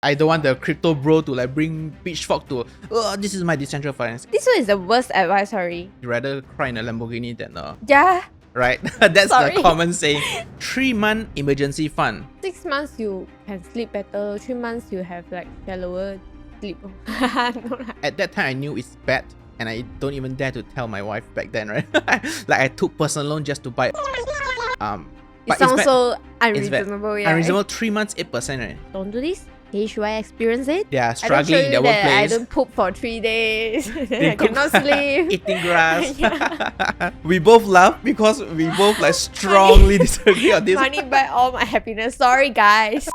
I don't want the crypto bro to like bring pitchfork to, oh, this is my decentralized finance. This one is the worst advice, sorry. You rather cry in a Lamborghini than Yeah. right? That's Sorry. the common saying. 3-month emergency fund. 6 months you can sleep better. 3 months you have like shallower sleep. No lah. At that time, I knew it's bad, and I don't even dare to tell my wife back then, right? Like I took personal loan just to buy. But It sounds bad. so It's bad. unreasonable. Yeah. Unreasonable. 3 months, 8%, right? Don't do this. Hey, should I experience it? They are I don't show struggling in you their that I workplace. don't poop for 3 days. They I cannot sleep. Eating grass. We both laugh because we both like strongly disagree on this. Money buy all my happiness. Sorry, guys.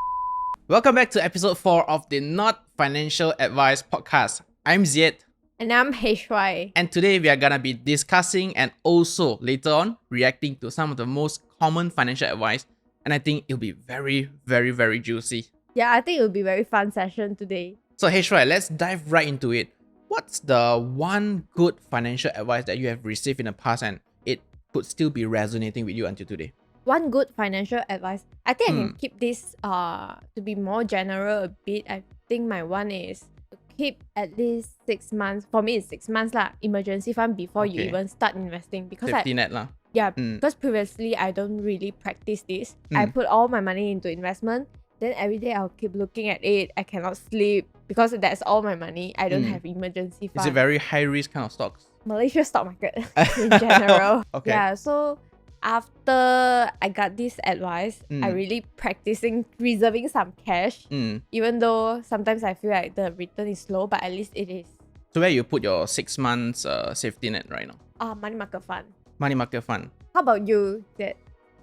Welcome back to episode 4 of the Not Financial Advice podcast. I'm Ziet. And I'm HY. And today we are gonna be discussing and also later on reacting to some of the most common financial advice. And I think it'll be very, very, very juicy. Yeah, I think it will be a very fun session today. So HY, let's dive right into it. What's the one good financial advice that you have received in the past and it could still be resonating with you until today? One good financial advice. I think I can keep this to be more general a bit. I think my one is to keep at least 6 months. For me, it's 6 months lah. Emergency fund before you Okay. even start investing. Because Safety net lah. because previously I don't really practice this. I put all my money into investment. Then every day I'll keep looking at it. I cannot sleep because that's all my money. I don't have emergency fund. Is it very high risk kind of stocks? Malaysia stock market in general. Okay. Yeah, so after I got this advice, I really practicing reserving some cash. Even though sometimes I feel like the return is low, but at least it is. So where you put your 6 months safety net right now? Money market fund. Money market fund. How about you?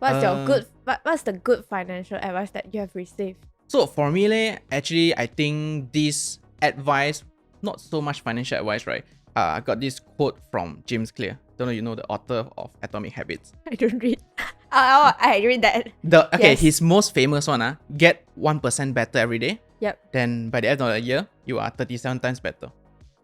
What's the good financial advice that you have received? So for me, actually, I think this advice, not so much financial advice, right? I got this quote from James Clear. Don't know you know the author of Atomic Habits. I don't read. I read that. Yes. His most famous one, get 1% better every day. Yep. Then by the end of the year, you are 37 times better.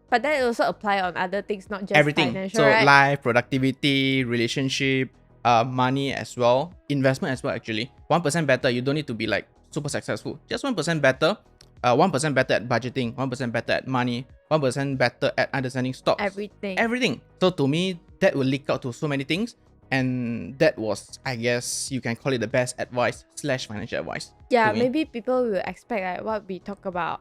But that also apply on other things, not just Everything. financial, So right? life, productivity, relationship, money as well, investment as well. Actually, 1% better. You don't need to be like super successful. Just 1% better. 1% better at budgeting. 1% better at money. 1% better at understanding stocks. Everything. So to me, that will leak out to so many things. And that was, I guess, you can call it the best advice / financial advice. Yeah, to me. maybe people will expect like what we talk about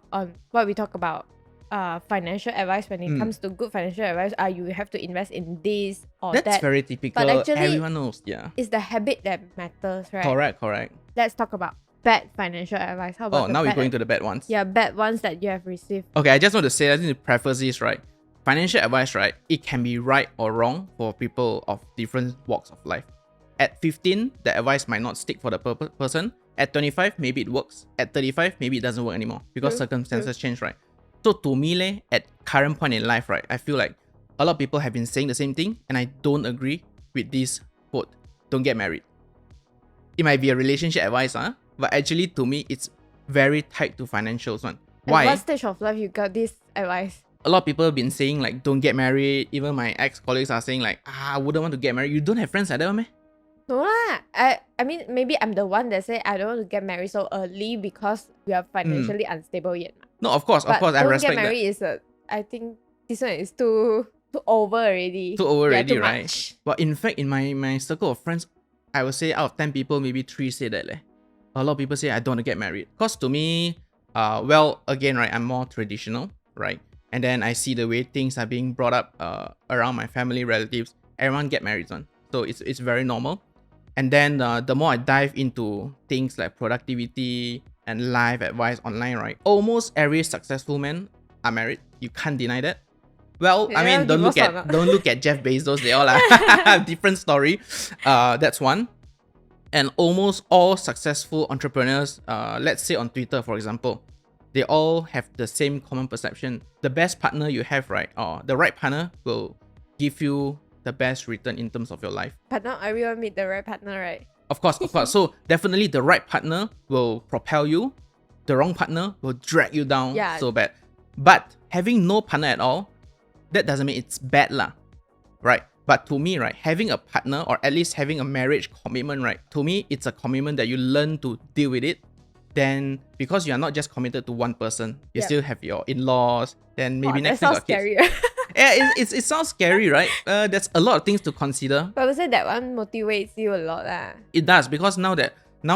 financial advice when it comes to good financial advice. You have to invest in this or that. That's very typical. But actually, everyone knows. Yeah. It's the habit that matters, right? Correct. Let's talk about bad financial advice. How about Now we're going to the bad ones. Yeah, bad ones that you have received. Okay, I just want to say, I need to preface this, right? Financial advice, right? It can be right or wrong for people of different walks of life. At 15, the advice might not stick for the person. At 25, maybe it works. At 35, maybe it doesn't work anymore because circumstances change, right? So to me, at current point in life, right, I feel like a lot of people have been saying the same thing and I don't agree with this quote. Don't get married. It might be a relationship advice, but actually to me, it's very tied to financials one. Why? At what stage of life you got this advice? A lot of people have been saying like don't get married. Even my ex-colleagues are saying like I wouldn't want to get married. You don't have friends like that, meh? No lah. I mean maybe I'm the one that say I don't want to get married so early because we are financially unstable yet. No, of course, I respect don't get married that. I think this one is too over already. Too over already, too right? much. But in fact, in my circle of friends, I would say out of 10 people, maybe 3 say that. A lot of people say I don't want to get married. Because to me, again, right, I'm more traditional, right? And then I see the way things are being brought up around my family, relatives. Everyone get married, son. So it's very normal. And then the more I dive into things like productivity and life advice online, right? Almost every successful man are married. You can't deny that. Well, I mean, don't look at Jeff Bezos. They all are different story. That's one. And almost all successful entrepreneurs, let's say on Twitter, for example, they all have the same common perception. The best partner you have, right? Or the right partner will give you the best return in terms of your life. But not everyone meet the right partner, right? Of course. So definitely the right partner will propel you. The wrong partner will drag you down so bad. But having no partner at all, that doesn't mean it's bad lah, right? But to me, right, having a partner or at least having a marriage commitment, right, to me, it's a commitment that you learn to deal with it. then because you are not just committed to one person, you Yep. still have your in-laws, then maybe That next time sounds got kids. scary. Yeah, it sounds scary, right? There's a lot of things to consider. But I would say that one motivates you a lot. It does, because now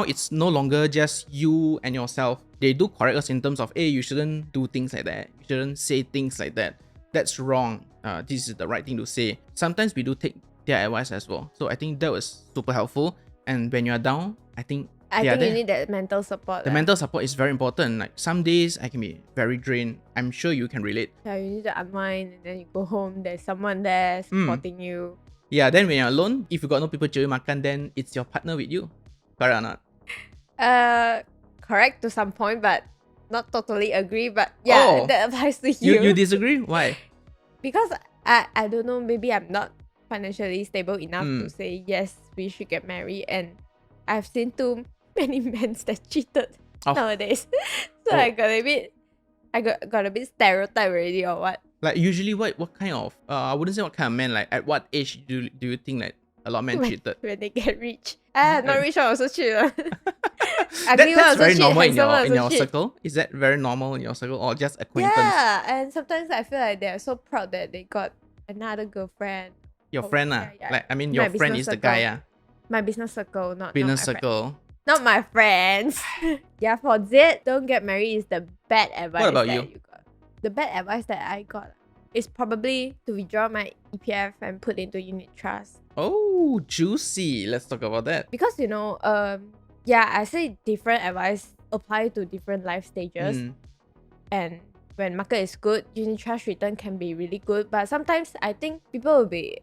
it's no longer just you and yourself. They do correct us in terms of, hey, you shouldn't do things like that. You shouldn't say things like that. That's wrong. This is the right thing to say. Sometimes we do take their advice as well. So I think that was super helpful. And when you are down, I think I they are think you there. need that mental support. The mental support is very important. Like some days I can be very drained. I'm sure you can relate. Yeah, you need to unwind and then you go home. There's someone there supporting you. Yeah, then when you're alone, if you got no people cari makan, then it's your partner with you. Correct or not? Correct to some point, but not totally agree. But yeah, that applies to you. You disagree? Why? Because I don't know, maybe I'm not financially stable enough to say yes, we should get married. And I've seen too many men that cheated nowadays. So I got a bit stereotype already or what. Like usually what kind of I wouldn't say what kind of men, like at what age do you think that a lot of men cheated? When they get rich. Not rich one also cheat. That's very normal in your circle. Is that very normal in your circle or just acquaintance? Yeah, and sometimes I feel like they're so proud that they got another girlfriend. Your friend yeah. Like I mean your My friend is business the guy My business circle, not business my friend. circle. Not my friends. Yeah, for Ziet, don't get married is the bad advice. What about that you? got. The bad advice that I got is probably to withdraw my EPF and put into unit trust. Oh, juicy. Let's talk about that. Because yeah, I say different advice apply to different life stages. And when market is good, unit trust return can be really good. But sometimes I think people will be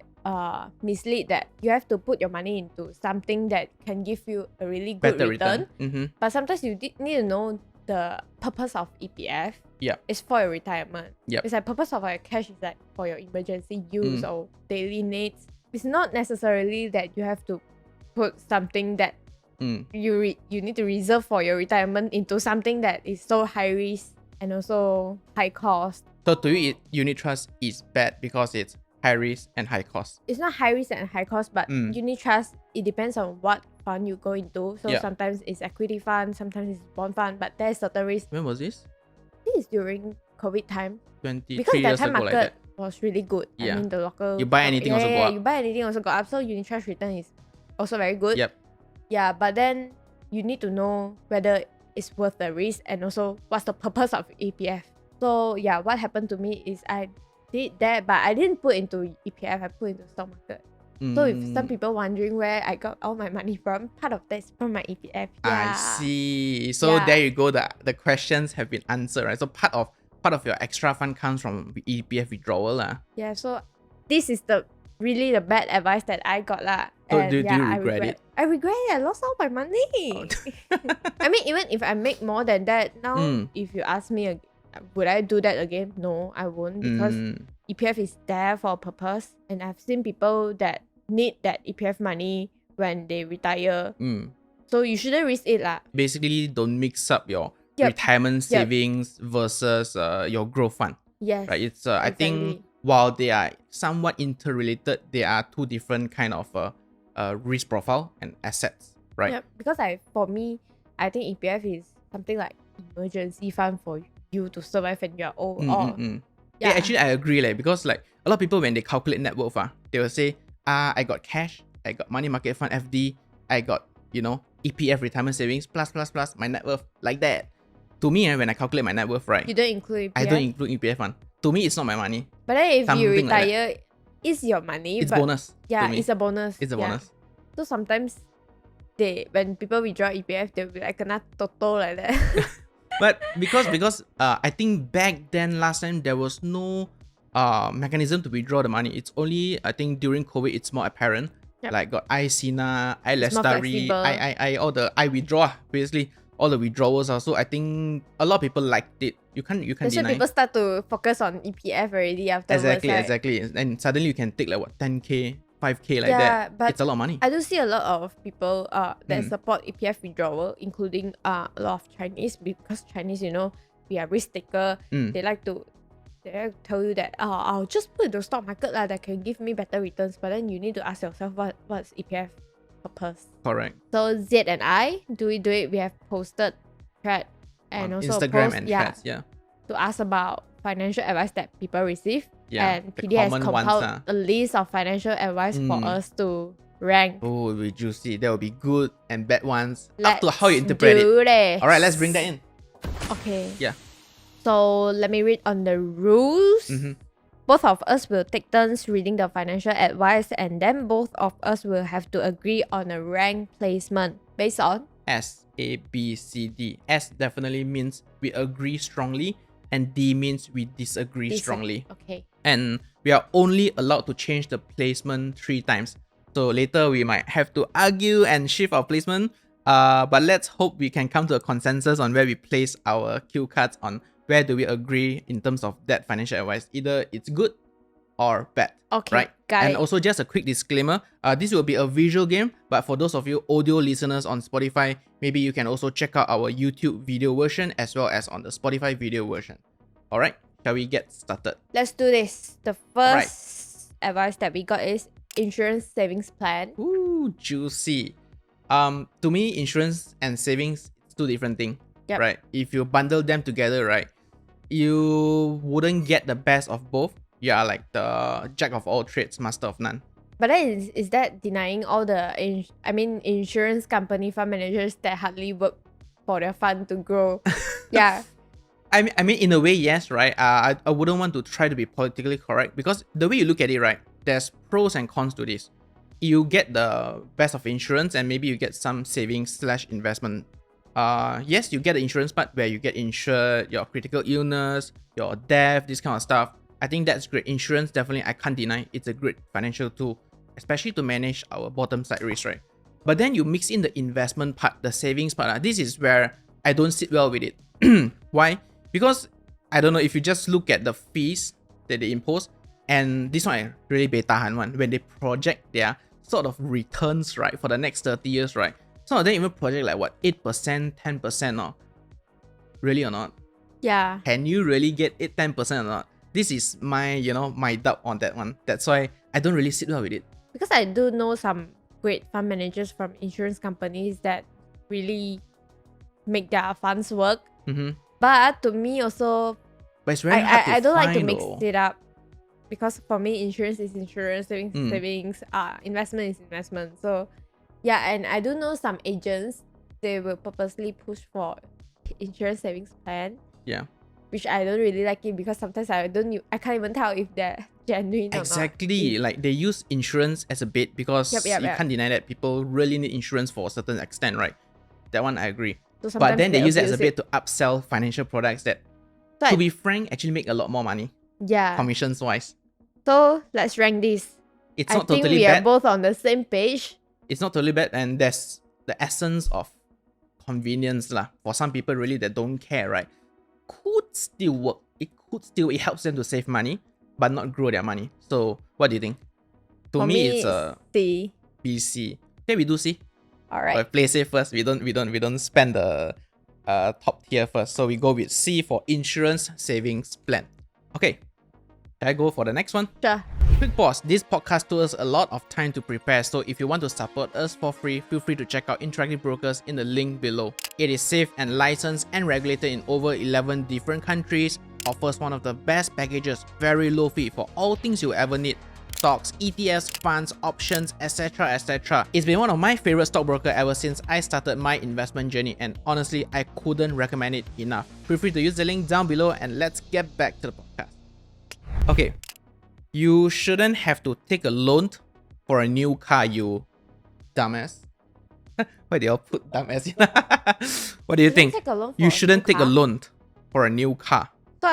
mislead that you have to put your money into something that can give you a really good Better return. But sometimes you need to know the purpose of EPF. Yep. It's for your retirement. Yep. It's like purpose of your cash is like for your emergency use or daily needs. It's not necessarily that you have to put something that you need to reserve for your retirement into something that is so high risk and also high cost. So to you, unit trust is bad because it's high risk and high cost. It's not high risk and high cost, but unit trust, it depends on what fund you go into. So sometimes it's equity fund, sometimes it's bond fund, but there's certain risk. When was this? This is during COVID time. 23 because that years time ago market like that. was really good. Yeah. I mean the local. You buy anything also go up. You buy anything also go up. So unit trust return is also very good. Yep. Yeah, but then you need to know whether it's worth the risk and also what's the purpose of EPF. So yeah, what happened to me is I did that, but I didn't put into EPF, I put into stock market. So if some people wondering where I got all my money from, part of that is from my EPF. Yeah. I see. So there you go. The questions have been answered, right? So part of your extra fund comes from EPF withdrawal. Yeah, so this is really the bad advice that I got lah. So And do you regret it? I regret it. I lost all my money. I mean, even if I make more than that, now if you ask me, would I do that again? No, I won't, because EPF is there for a purpose. And I've seen people that need that EPF money when they retire. So you shouldn't risk it lah. Basically, don't mix up your retirement savings versus your growth fund. Yes. Right. It's I think while they are somewhat interrelated, they are two different kind of risk profile and assets. Right. Yeah, because for me, I think EPF is something like emergency fund for you to survive when you're old. Yeah, actually I agree because like a lot of people when they calculate net worth, they will say, I got cash, I got money market fund FD, I got EPF retirement savings plus my net worth, like that. To me, when I calculate my net worth, right, you don't include EPF. I don't include EPF one. To me, it's not my money. But then if Something you like retire, it's your money. It's but bonus. Yeah, to me. it's a bonus. It's a bonus. So sometimes when people withdraw EPF, they'll be like kena toto like that. But because I think back then last time there was no mechanism to withdraw the money. It's only I think during COVID it's more apparent. Yep. Like got iSina, It's more iLestari, flexible. all the withdraw basically all the withdrawals also. I think a lot of people liked it. You can't That's why deny. people start to focus on EPF already afterwards. Exactly. And suddenly you can take like what 10k, 5k like Yeah, that. but It's a lot of money. I do see a lot of people that support EPF withdrawal, including a lot of Chinese, because Chinese, we are risk taker. They like to tell you that I'll just put into stock market that can give me better returns. But then you need to ask yourself what's EPF purpose. Correct. So Ziet and I, do we do it? We have posted thread and on also Instagram post, and yeah, threads, yeah. to ask about financial advice that people receive. Yeah, And the PD has common ones, compiled a list of financial advice for us to rank. Oh, we juicy. There will be good and bad ones. Up to how you Let's interpret it. do this. Alright, let's bring that in. Okay. Yeah. So let me read on the rules. Mm-hmm. Both of us will take turns reading the financial advice, and then both of us will have to agree on a rank placement based on S, A, B, C, D. S definitely means we agree strongly, and D means we disagree strongly. Okay. And we are only allowed to change the placement 3 times. So later we might have to argue and shift our placement. But let's hope we can come to a consensus on where we place our cue cards, on where do we agree in terms of that financial advice. Either it's good or bad. Okay, right? got And it. also just a quick disclaimer, this will be a visual game, but for those of you audio listeners on Spotify, maybe you can also check out our YouTube video version as well as on the Spotify video version. Alright, shall we get started? Let's do this. The first advice that we got is insurance savings plan. Ooh, juicy. To me, insurance and savings is 2 different things. Yep. Right? If you bundle them together, right, you wouldn't get the best of both. You are like the jack of all trades, master of none. But then is that denying all the insurance company fund managers that hardly work for their fund to grow? Yeah. I mean, in a way, yes, right? I wouldn't want to try to be politically correct, because the way you look at it, right, there's pros and cons to this. You get the best of insurance, and maybe you get some savings / investment. Yes, you get the insurance part where you get insured, your critical illness, your death, this kind of stuff. I think that's great. Insurance, definitely, I can't deny, it's a great financial tool, especially to manage our bottom side risk, right? But then you mix in the investment part, the savings part. This is where I don't sit well with it. Why? Because I don't know, if you just look at the fees that they impose, and this one I really betahan one, when they project their sort of returns, right, for the next 30 years, right? Some of them even project like what, 8%, 10%, or really or not? Yeah. Can you really get 10% or not? This is my, my doubt on that one. That's why I don't really sit well with it. Because I do know some great fund managers from insurance companies that really make their funds work. Mm-hmm. But to me also, But it's very hard to I don't like to find, mix though. it up. Because for me, insurance is insurance, savings is savings, investment is investment. So yeah, and I do know some agents, they will purposely push for insurance savings plan. Yeah. Which I don't really like it, because sometimes I can't even tell if they're genuine Exactly. or not. Like, they use insurance as a bait, because you can't deny that people really need insurance for a certain extent, right? That one I agree. So but then they use it as a abuse bait to upsell financial products that, So to be frank, actually make a lot more money, yeah. commissions wise. So let's rank this. It's I not think totally we are bad. both on the same page. It's not totally bad, and there's the essence of convenience lah. For some people really that don't care, right? Could still work. It helps them to save money, but not grow their money. So what do you think? To For me, it's a C. BC. Okay, we do C. Alright. But play safe first. We don't spend the top tier first. So we go with C for insurance savings plan. Okay. Shall I go for the next one? Sure. Quick pause. This podcast took us a lot of time to prepare, so if you want to support us for free, feel free to check out Interactive Brokers in the link below. It is safe and licensed and regulated in over 11 different countries, offers one of the best packages, very low fee for all things you ever need. Stocks, ETFs, funds, options, etc, etc. It's been one of my favorite stockbroker ever since I started my investment journey, and honestly, I couldn't recommend it enough. Feel free to use the link down below, and let's get back to the podcast. Okay, you shouldn't have to take a loan for a new car, you dumbass. Why they all put dumbass in? What do you think? You shouldn't take a loan for a new car. So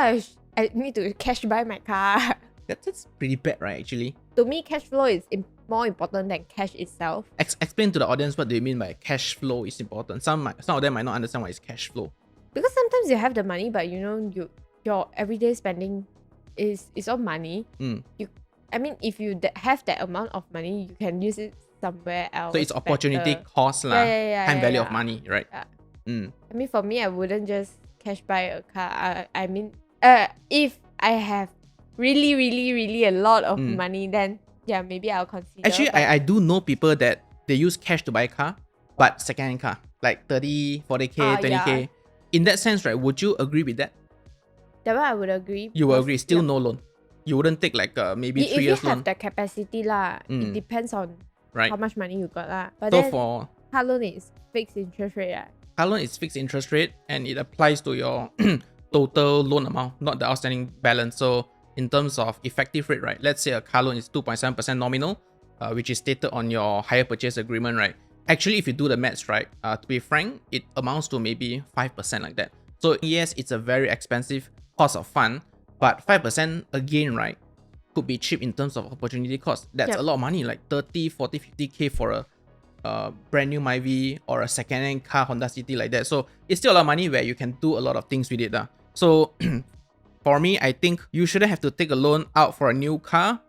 I need to cash buy my car. That's pretty bad, right, actually? To me, cash flow is more important than cash itself. Explain to the audience what do you mean by cash flow is important. Some of them might not understand what is cash flow. Because sometimes you have the money, but your everyday spending is all money. If you have that amount of money, you can use it somewhere else. So it's opportunity cost lah. Time value of money, right? Yeah. For me, I wouldn't just cash buy a car. If I have really, really, really a lot of money, then yeah, maybe I'll consider. Actually, I do know people that they use cash to buy a car, but second-hand car, like 30, 40k, 20k. in that sense, right, would you agree with that? That one I would agree. You will because- agree, still yeah. no loan. You wouldn't take like maybe If 3 you years have loan, the capacity lah, it depends on right? how much money you got lah. But So then for car loan is fixed interest rate right? car loan, it's fixed interest rate and it applies to your total loan amount, not the outstanding balance. So in terms of effective rate, right, let's say a car loan is 2.7% nominal, which is stated on your hire purchase agreement, right? Actually, if you do the maths, right, to be frank, it amounts to maybe 5% like that. So yes, it's a very expensive cost of fund, but 5% again, right, could be cheap in terms of opportunity cost. That's Yep. a lot of money, like 30, 40, 50K for a brand new Myvi or a second-hand car, Honda City like that. So it's still a lot of money where you can do a lot of things with it. So for me, I think you shouldn't have to take a loan out for a new car.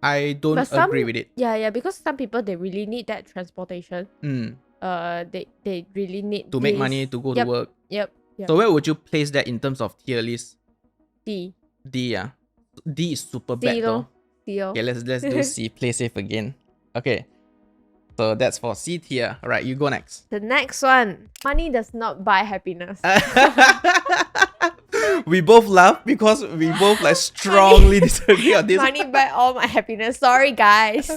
I don't But some, agree with it. Yeah, because some people they really need that transportation. They really need To make this. money, to go to work. Yep. So where would you place that in terms of tier list? D. D, yeah. D is super C bad though. lor. C lor. Okay, let's do C. Play safe again. Okay. So that's for C tier. Alright, you go next. The next one. Money does not buy happiness. We both laugh because we both like strongly disagree on this. Money buy all my happiness. Sorry guys.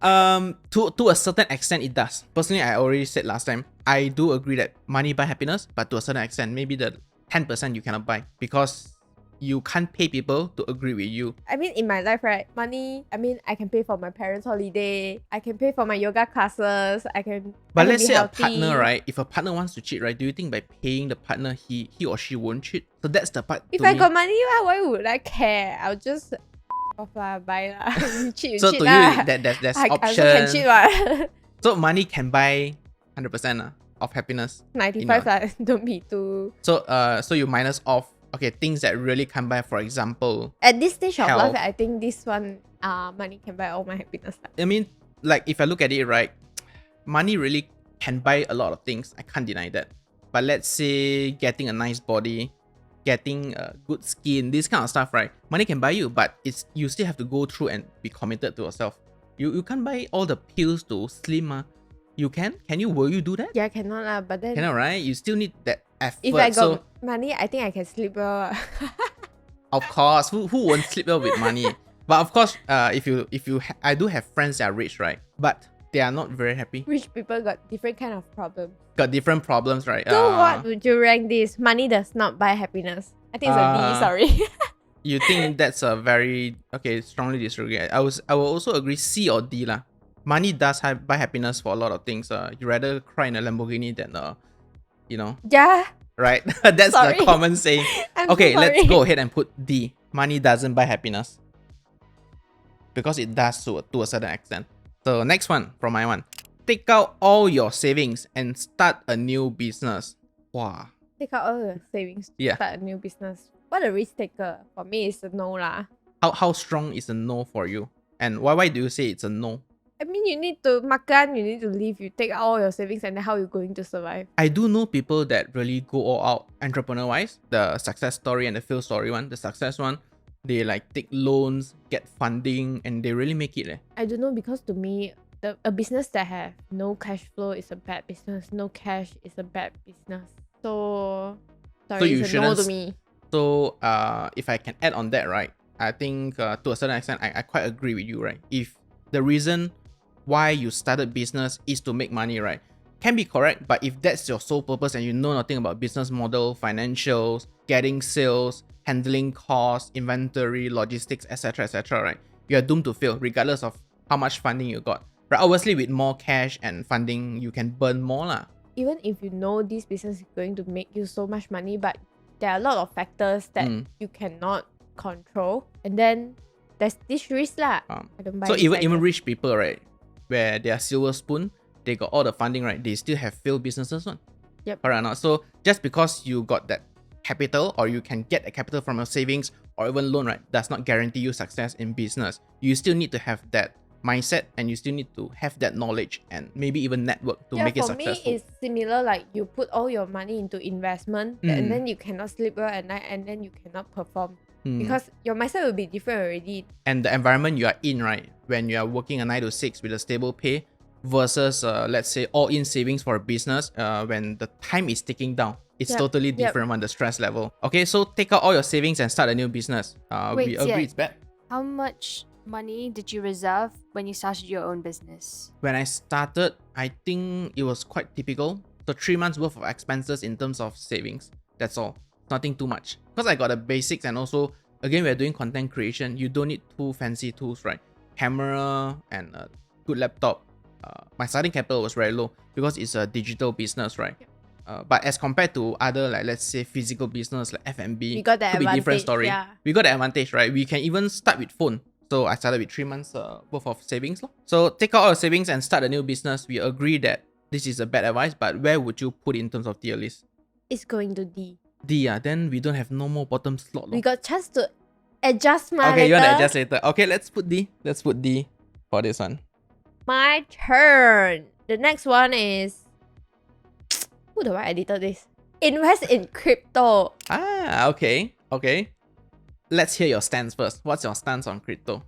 To a certain extent it does. Personally, I already said last time, I do agree that money buy happiness, but to a certain extent, maybe the 10% you cannot buy because you can't pay people to agree with you. I mean, in my life, right? Money, I mean, I can pay for my parents' holiday. I can pay for my yoga classes. I can. But I can let's be say healthy. a partner, right? If a partner wants to cheat, right? Do you think by paying the partner, he or she won't cheat? So that's the part. If to I me. got money, why would I care? I'll just off lah, buy lah. cheat, So cheat to lah. you, there's I also option. can cheat what? So money can buy 100% of happiness. 95 lah. Don't be too. So so you minus off things that really can buy. For example, At this stage of Health. life, I think this one, money can buy all my happiness lah. I mean, like if I look at it, right, money really can buy a lot of things. I can't deny that. But let's say getting a nice body, getting a good skin, this kind of stuff, right? Money can buy you, but you still have to go through and be committed to yourself. You can't buy all the pills to slim. You can? Can you? Will you do that? Yeah, cannot lah. But then, Cannot, right? You still need that effort. if I got So money, I think I can sleep well. of course, who won't sleep well with money? But of course, I do have friends that are rich, right? But they are not very happy. Rich people got different kind of problems. Got different problems, right? So what would you rank this? Money does not buy happiness. I think it's a D, sorry. You think that's a very strongly disagree. I will also agree C or D lah. Money does buy happiness for a lot of things. You rather cry in a Lamborghini than Yeah. right? That's Sorry. the common saying. I'm Okay, so let's sorry. go ahead and put D. Money doesn't buy happiness. Because it does to a certain extent. So next one from my one. Take out all your savings and start a new business. Wow. Take out all your savings to Yeah. start a new business. What a risk taker. For me, it's a no lah. How strong is a no for you? And why do you say it's a no? I mean, you need to makan, you need to live, you take out all your savings, and then how you going to survive? I do know people that really go all out entrepreneur-wise. The success story and the fail story one. The success one, they like take loans, get funding, and they really make it. I don't know, because to me, a business that have no cash flow is a bad business. No cash is a bad business. So, sorry, you it's a no shouldn't to me. So if I can add on that, right, I think to a certain extent, I quite agree with you, right? If the reason why you started business is to make money, right, can be correct. But if that's your sole purpose and you know nothing about business model, financials, getting sales, handling costs, inventory, logistics, etc., right, you are doomed to fail regardless of how much funding you got. Right? Obviously, with more cash and funding, you can burn more lah. Even if you know this business is going to make you so much money, but there are a lot of factors that you cannot control, and then there's this risk lah. I don't buy So this even idea. rich people, right, where they are silver spoon, they got all the funding, right, they still have failed businesses one. Yep. Correct or not? So just because you got that capital, or you can get a capital from your savings or even loan, right, does not guarantee you success in business. You still need to have that mindset, and you still need to have that knowledge and maybe even network to make it for successful. me, it's similar. Like you put all your money into investment, and then you cannot sleep well at night, and then you cannot perform because your mindset will be different already. And the environment you are in, right, when you are working a 9 to 6 with a stable pay versus let's say all in savings for a business, when the time is ticking down, It's Yep, totally yep. different on the stress level. Okay, so take out all your savings and start a new business. Wait, We agree Ziet. it's bad. How much money did you reserve when you started your own business? When I started, I think it was quite typical. So 3 months worth of expenses in terms of savings. That's all. Nothing too much. Because I got the basics, and also, again, we're doing content creation. You don't need too fancy tools, right? Camera and a good laptop. My starting capital was very low because it's a digital business, right? But as compared to other, like, let's say physical business like F&B, We got the could be different advantage, story. yeah. We got the advantage, right? We can even start with phone. So I started with 3 months worth of savings. So take out our savings and start a new business. We agree that this is a bad advice, but where would you put in terms of tier list? It's going to D. D, then we don't have no more bottom slot. We got chance to adjust my Okay, later. you want to adjust later. Okay, let's put D. Let's put D for this one. My turn. The next one is... Who the right editor this? Invest in crypto. Okay. Let's hear your stance first. What's your stance on crypto?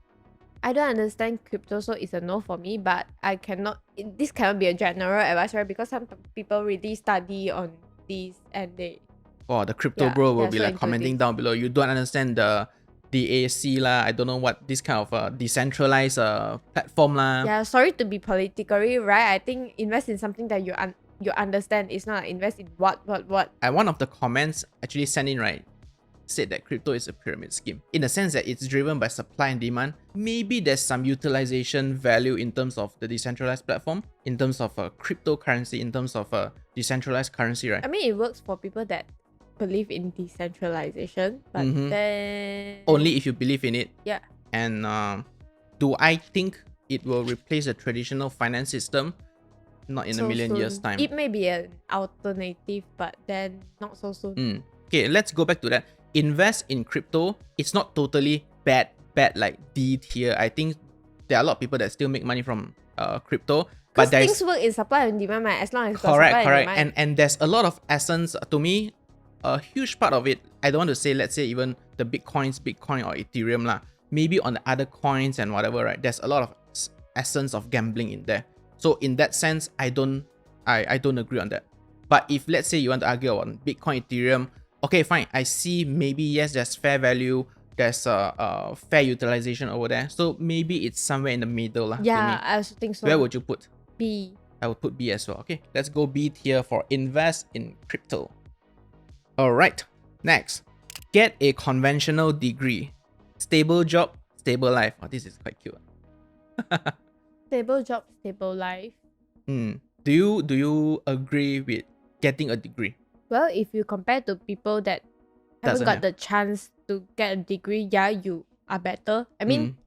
I don't understand crypto, so it's a no for me. But I cannot... This cannot be a general advice, right? Because some people really study on this and they... Oh, the crypto Yeah, bro will they're be so like into commenting this. down below. You don't understand the DAC lah. I don't know what this kind of decentralized platform lah. Yeah, sorry to be politically right. I think invest in something that you understand. It's not like invest in what. And one of the comments actually sent in, right, said that crypto is a pyramid scheme in the sense that it's driven by supply and demand. Maybe there's some utilization value in terms of the decentralized platform, in terms of cryptocurrency, in terms of decentralized currency, right? I mean, it works for people that believe in decentralization, but then Only if you believe in it. yeah. And do I think it will replace the traditional finance system? Not in a million years' time. It may be an alternative, but then not so soon. Okay, let's go back to that. Invest in crypto. It's not totally bad like D tier. I think there are a lot of people that still make money from crypto. Because But there's things work in supply and demand, right? As long as got correct. supply and demand. And there's a lot of essence to me. A huge part of it, I don't want to say, let's say even the Bitcoin or Ethereum lah. Maybe on the other coins and whatever, right? There's a lot of essence of gambling in there. So in that sense, I don't agree on that. But if let's say you want to argue on Bitcoin, Ethereum, okay, fine. I see maybe yes, there's fair value, there's fair utilization over there. So maybe it's somewhere in the middle lah. Yeah, I also think so. Where would you put? B. I would put B as well. Okay, let's go B tier for invest in crypto. Alright, next. Get a conventional degree. Stable job, stable life. Oh, this is quite cute. Stable job, stable life. Do you agree with getting a degree? Well, if you compare to people that haven't Doesn't got have. the chance to get a degree, yeah, you are better. I mean,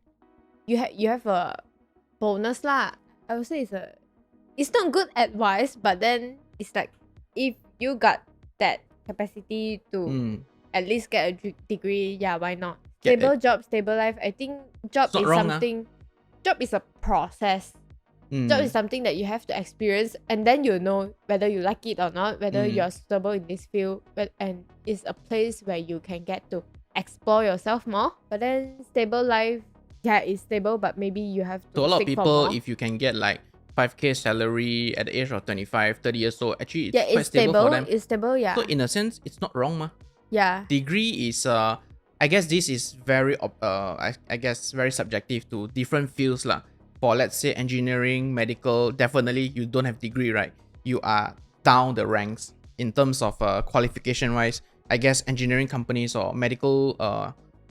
you have a bonus lah. I would say it's not good advice, but then it's like if you got that capacity to at least get a degree, yeah, why not? Get Stable job, stable life. I think job It's not is wrong, something. Job is a process. Job is something that you have to experience, and then you know whether you like it or not, whether you're suitable in this field, and it's a place where you can get to explore yourself more. But then stable life, yeah, it's stable, but maybe you have to To a lot of seek for people, more. if you can get like 5k salary at the age of 25, 30 years old, actually it's Yeah, quite it's stable stable. for them. It's stable, yeah. So in a sense, it's not wrong, ma. Yeah. Degree is I guess this is very I guess very subjective to different fields lah. For let's say engineering, medical, definitely you don't have degree, right? You are down the ranks in terms of qualification wise. I guess engineering companies or medical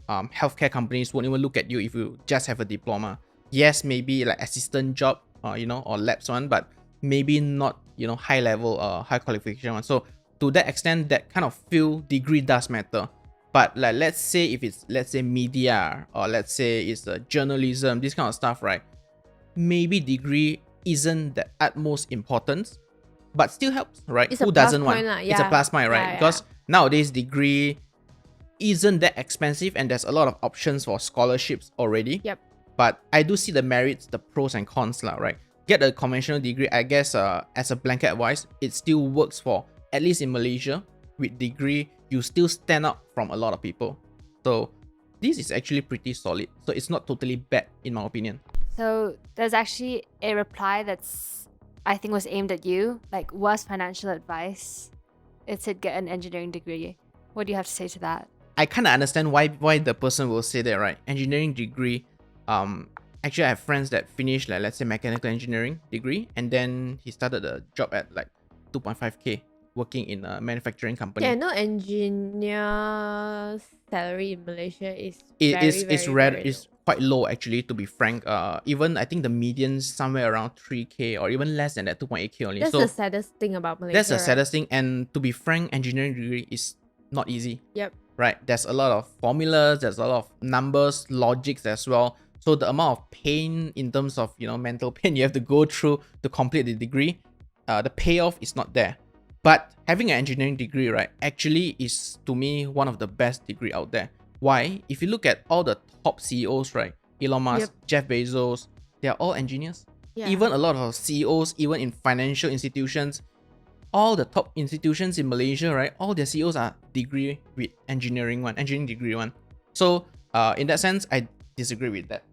healthcare companies won't even look at you if you just have a diploma. Yes, maybe like assistant job, or labs one, but maybe not, high level high qualification one. So to that extent, that kind of field degree does matter. But like let's say if it's media, or let's say it's journalism, this kind of stuff, right? Maybe degree isn't the utmost importance, but still helps, right? It's Who a plus doesn't want? point lah, It's a yeah. plus point, right? Yeah, Because nowadays degree isn't that expensive, and there's a lot of options for scholarships already. Yep. But I do see the merits, the pros and cons lah, right? Get a conventional degree, I guess as a blanket advice, it still works for, at least in Malaysia, with degree, you still stand out from a lot of people. So this is actually pretty solid. So it's not totally bad in my opinion. So there's actually a reply that's, I think, was aimed at you, like worst financial advice. it said get an engineering degree. What do you have to say to that? I kind of understand why the person will say that, right? Engineering degree. Actually, I have friends that finished, like, let's say, mechanical engineering degree, and then he started a job at like 2.5k working in a manufacturing company. Yeah, no engineer salary in Malaysia is It's rare. very It's low. quite low, actually, to be frank. Even I think the median's somewhere around 3k or even less than that, 2.8k only. That's So the saddest thing about Malaysia. that's the right? saddest thing. And to be frank, engineering degree is not easy. Yep. Right? There's a lot of formulas, there's a lot of numbers, logics as well. So the amount of pain in terms of, mental pain you have to go through to complete the degree, the payoff is not there. But having an engineering degree, right, actually is, to me, one of the best degree out there. Why? If you look at all the top CEOs, right, Elon Musk, Yep. Jeff Bezos, they are all engineers. Yeah. Even a lot of CEOs, even in financial institutions, all the top institutions in Malaysia, right, all their CEOs are degree with engineering degree one. So in that sense, I disagree with that.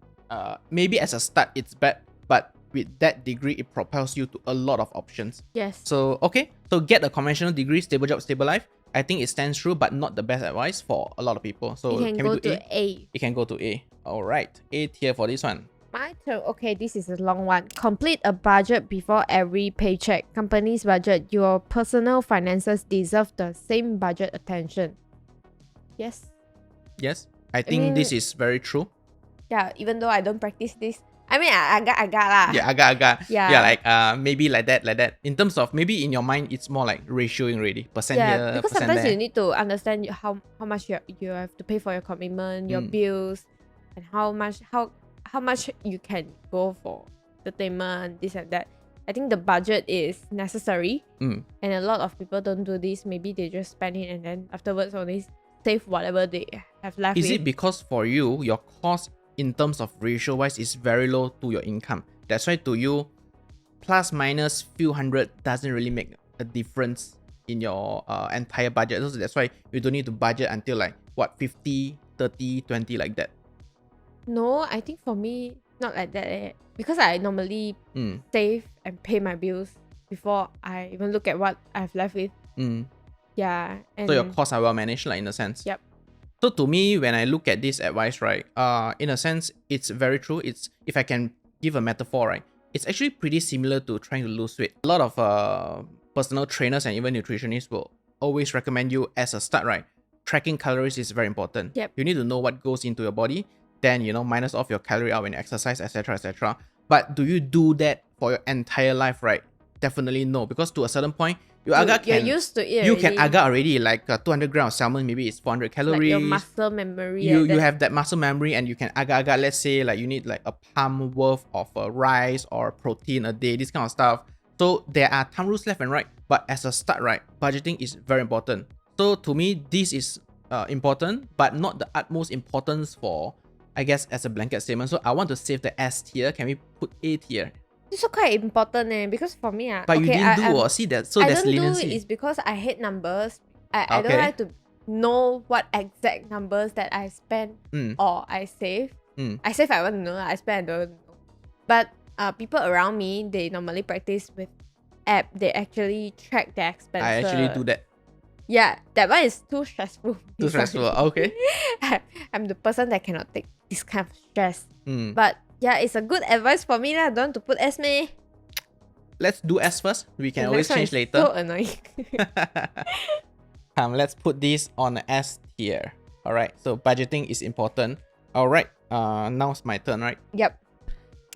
Maybe as a start it's bad, but with that degree it propels you to a lot of options. Yes. So okay, so get a conventional degree, stable job, stable life. I think it stands true, but not the best advice for a lot of people. So you can we go do to A. It can go to A. Alright, A tier for this one. My turn. Okay, this is a long one. Complete a budget before every paycheck. Company's budget. Your personal finances deserve the same budget attention. Yes. Yes, I think this is very true. Yeah, even though I don't practice this. I mean, I got lah. Yeah, agak. Yeah. Yeah, like maybe like that. In terms of maybe in your mind, it's more like ratioing already. Percent Yeah, here, because percent sometimes there. you need to understand how much you have to pay for your commitment, your bills, and how much you can go for entertainment, this and that. I think the budget is necessary, and a lot of people don't do this. Maybe they just spend it and then afterwards only save whatever they have left. Is it because for you, your cost in terms of ratio wise is very low to your income? That's why to you, plus minus few hundred doesn't really make a difference in your entire budget. So that's why you don't need to budget until like what 50, 30, 20 like that. No, I think for me not like that. Because I normally save and pay my bills before I even look at what I've left with. Yeah. And so your costs are well managed, like, in a sense. Yep. So to me, when I look at this advice, right, in a sense, it's very true. It's, if I can give a metaphor, right, it's actually pretty similar to trying to lose weight. A lot of personal trainers and even nutritionists will always recommend you as a start, right, tracking calories is very important. Yep. You need to know what goes into your body, then, minus off your calorie out when you exercise, etc., etc. But do you do that for your entire life, right? Definitely no, because to a certain point, you're used to it. You can agak already, like 200 grams of salmon, maybe it's 400 calories. Like your muscle memory. You have that muscle memory, and you can agak. Let's say like you need like a palm worth of rice or protein a day, this kind of stuff. So there are thumb rules left and right, but as a start, right, budgeting is very important. So to me, this is important, but not the utmost importance for, I guess, as a blanket statement. So I want to save the S tier. Can we put A tier? This is quite important because for me, But okay, you didn't do see that, so there's I don't leniency. do it is because I hate numbers. I don't Okay. like to know what exact numbers that I spend or I save. I save I want to know, I spend I don't know. But people around me, they normally practice with app. They actually track their expenses. I actually do that. Yeah, that one is too stressful. Too stressful. Okay. I'm the person that cannot take this kind of stress. Mm. But yeah, it's a good advice for me lah. Don't want to put S meh. Let's do S first. We can The always next one change is later. So annoying. Let's put this on the S tier. Alright, so budgeting is important. Alright, now it's my turn, right? Yep.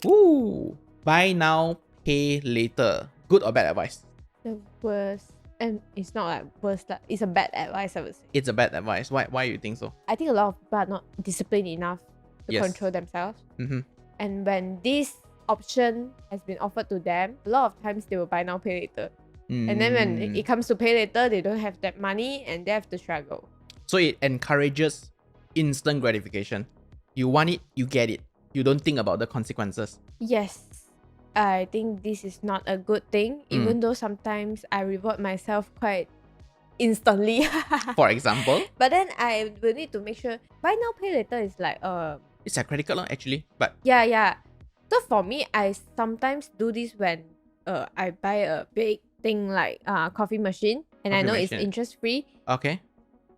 Woo! Buy now, pay later. Good or bad advice? The worst. And it's not like worst, like, it's a bad advice, I would say. It's a bad advice. Why you think so? I think a lot of people are not disciplined enough to Yes. control themselves. Mm-hmm. And when this option has been offered to them, a lot of times they will buy now, pay later. And then when it comes to pay later, they don't have that money and they have to struggle. So it encourages instant gratification. You want it, you get it. You don't think about the consequences. Yes, I think this is not a good thing, even though sometimes I reward myself quite instantly. For example, But then I will need to make sure buy now, pay later is like it's a credit card actually, but yeah. So for me, I sometimes do this when I buy a big thing like coffee machine. and I know it's Confirmation. interest free, Okay.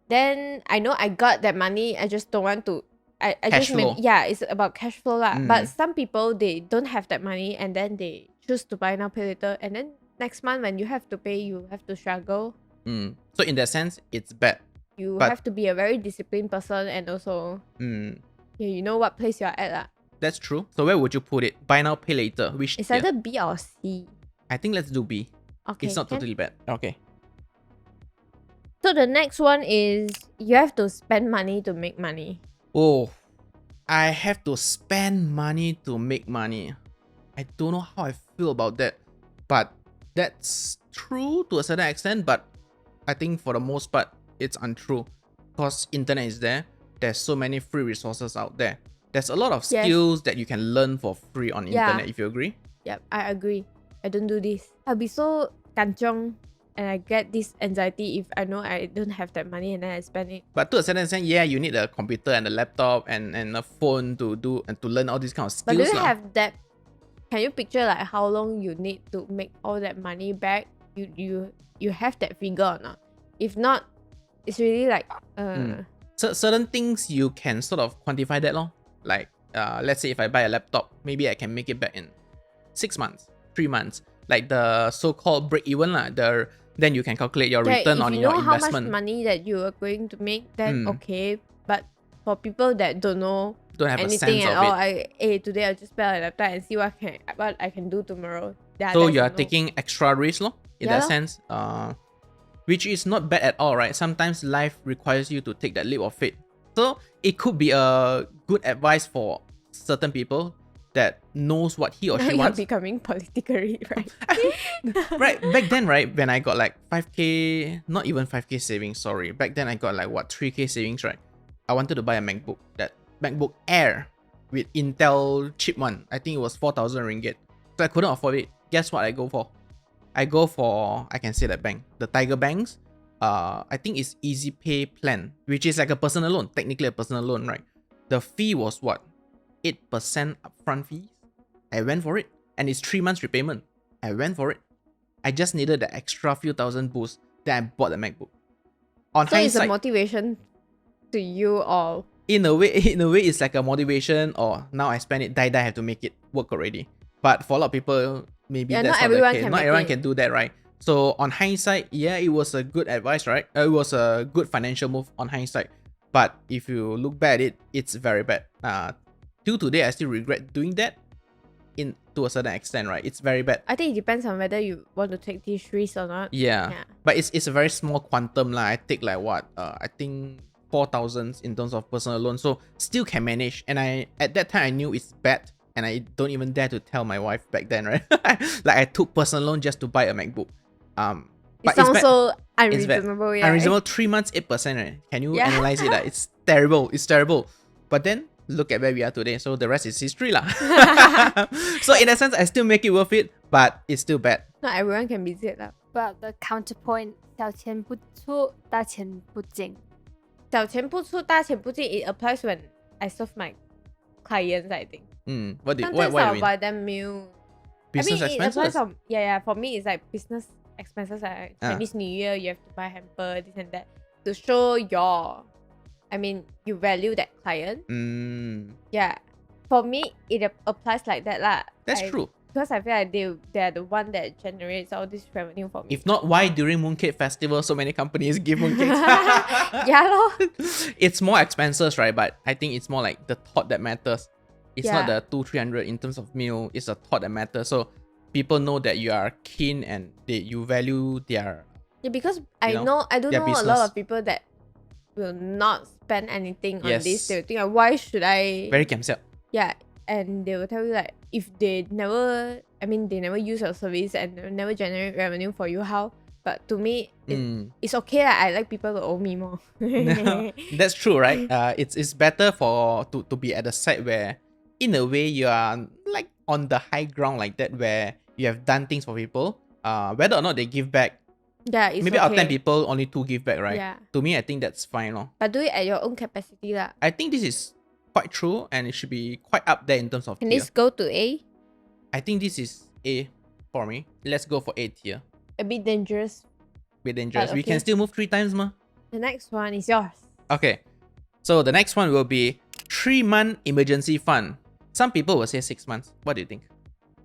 then I know I got that money. I just don't want to. I Cash just maybe, flow. yeah, it's about cash flow lah. Mm. But some people they don't have that money and then they choose to buy now pay later, and then next month when you have to pay, you have to struggle. So in that sense, it's bad. You But- have to be a very disciplined person and also yeah, you know what place you're at lah. That's true. So where would you put it? Buy now, pay later. Which It's tier? either B or C. I think let's do B. Okay. It's not can. totally bad. Okay. So the next one is you have to spend money to make money. Oh, I have to spend money to make money. I don't know how I feel about that, but that's true to a certain extent. But I think for the most part, it's untrue because internet is there. There's so many free resources out there. There's a lot of Yes. skills that you can learn for free on Yeah. internet. If you agree. Yep, I agree. I don't do this. I'll be so kanchong and I get this anxiety if I know I don't have that money and then I spend it. But to a certain extent, yeah, you need a computer and a laptop and a phone to do and to learn all these kind of skills. But do you lah. have that? Can you picture like how long you need to make all that money back? You have that figure or not? If not, it's really like So certain things you can sort of quantify that lor. Like let's say if I buy a laptop, maybe I can make it back in 6 months, 3 months. Like the so-called break-even lah. Then you can calculate your yeah, return if on you your know how investment. much money that you are going to make, then Mm. okay. But for people that don't know Don't have a anything sense at of all, it. today I just buy a laptop and see what I can do tomorrow. Yeah, So that's you a are no. taking extra risk lor, in Yeah that lor. sense. Which is not bad at all, right? Sometimes life requires you to take that leap of faith. So it could be a good advice for certain people that knows what he or Now she you're wants. becoming politically right. Right, back then, right, when I got like 5k, not even 5k savings, sorry. Back then I got like what, 3k savings, right? I wanted to buy a MacBook, that MacBook Air with Intel chip one. I think it was 4,000 ringgit. So I couldn't afford it. Guess what I go for? I go for, I can say that bank, the Tiger Banks. I think it's Easy Pay plan, which is like a personal loan, technically a personal loan, right? The fee was what? 8% upfront fees. I went for it, and it's 3 months repayment. I went for it. I just needed the extra few thousand boost. Then I bought the MacBook. On So it's a hindsight, motivation to you or in a way, it's like a motivation. Or now I spend it, die, I have to make it work already. But for a lot of people, maybe Yeah, that's not not the everyone case. can Not make everyone it. can do that, right? So on hindsight, yeah, it was a good advice, right? It was a good financial move on hindsight. But if you look back at it, it's very bad. Till today, I still regret doing that. To a certain extent, right? It's very bad. I think it depends on whether you want to take this risk or not. Yeah. Yeah. But it's a very small quantum lah. I take like what? I think 4,000 in terms of personal loan. So still can manage. And at that time I knew it's bad. And I don't even dare to tell my wife back then, right? Like I took personal loan just to buy a MacBook. It But sounds it's bad. so It's bad. unreasonable. Yeah. Unreasonable 3 months, 8%, right? Can you Yeah. analyze it? It's terrible. It's terrible. But then look at where we are today. So the rest is history lah. So in a sense, I still make it worth it, but it's still bad. Not everyone can be Ziet lah. But the counterpoint, 小钱不出，大钱不进。小钱不出，大钱不进. It applies when I serve my clients, I think. What do Sometimes you I'll mean? buy them meal. Business I mean, it applies expenses? on, yeah, for me, it's like business expenses. Like Chinese New Year, you have to buy hamper, this and that. To show you value that client. Yeah. For me, it applies like that lah. That's true. Because I feel like they're the one that generates all this revenue for me. If not, why during Mooncake Festival so many companies give mooncakes? Yeah lor. It's more expenses, right? But I think it's more like the thought that matters. It's not Yeah. the 200-300 in terms of meal. It's the thought that matters. So people know that you are keen and you value their. Yeah, because I You do know, know a their lot business. of people that will not spend anything on Yes. this. They will think, why should I? Very camsiap. Yeah, and they will tell you like if they never use your service and they never generate revenue for you, how? But to me, it's okay. I like people to owe me more. That's true, right? It's better to be at the side where, in a way, you are like on the high ground like that, where you have done things for people. Whether or not they give back, Yeah, it's maybe okay. out of 10 people, only 2 give back, right? Yeah. To me, I think that's fine, lor. But do it at your own capacity lah. I think this is quite true, and it should be quite up there in terms of Can tier. this go to A? I think this is A for me. Let's go for A tier. A bit dangerous. bit dangerous. But We can okay. still move 3 times, ma. The next one is yours. Okay. So the next one will be 3-month emergency fund. Some people will say 6 months. What do you think?